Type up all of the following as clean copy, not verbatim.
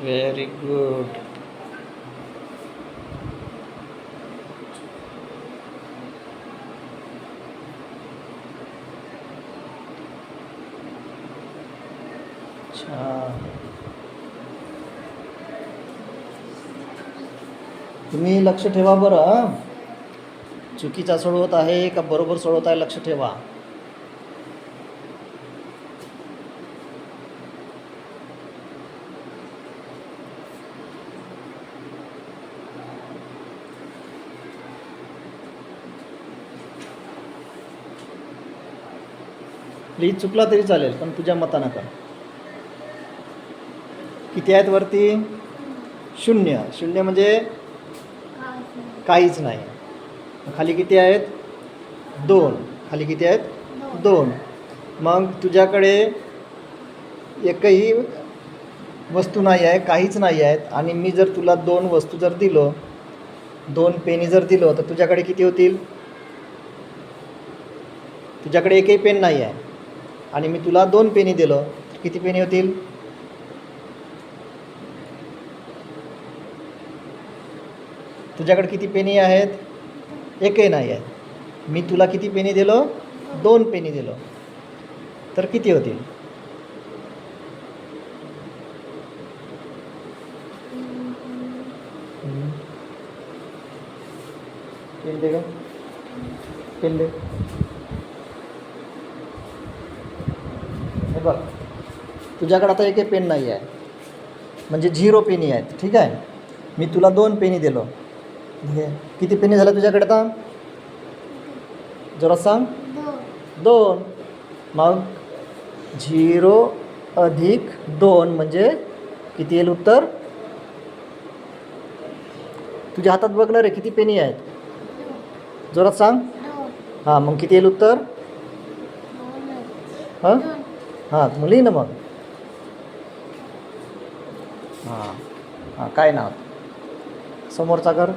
Very good. छान. तुम्ही लक्ष ठेवा बरं हं. चुकीचा सोडवत आहे का बरोबर सोडवत आहे लक्ष ठेवा. प्लीज चुकला तरी चालेल पण तुझ्या मतानं कर. किती आहेत वरती? 0. 0 म्हणजे काहीच नाही. खाली किती आहेत? 2. खाली किती आहेत? 2. मग तुझ्याकडे एकही वस्तू नाही आहे, काहीच नाही आहेत आणि मी जर तुला 2 वस्तू जर दिलो, 2 पेनी जर दिलो तर तुझ्याकडे किती होतील? तुझ्याकडे एकही पेन नाही आहे आणि मी तुला 2 पेनी दिलो तर किती पेनी होतील? तुझ्याकडे किती पेनी आहेत? एकही नाही आहे. मी तुला किती पेनी दिलो? 2 पेनी दिलो तर किती होतील? पेन दे ग. पेन दे. हे बघ, तुझ्याकडे आता एकही पेन नाही आहे म्हणजे 0 पेनी आहेत. ठीक आहे. मी तुला 2 पेनी दिलो. किती पेनी झाल्या तुझ्याकडे आता? जरा सांग. 2. मग 0 अधिक 2 म्हणजे किती येईल उत्तर? तुझ्या हातात बघ ना रे, किती पेनी आहेत? जोरात सांग. हां, मग किती येईल उत्तर? हां हां, मुली ना मग. हां हां, काय नाव? समोरचा कर.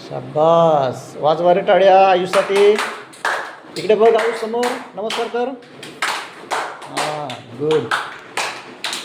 शाबास. वाजवा रे टाळ्या आयुषसाठी. इकडे बघ आयुष समोर. नमस्कार कर. हां, गुड.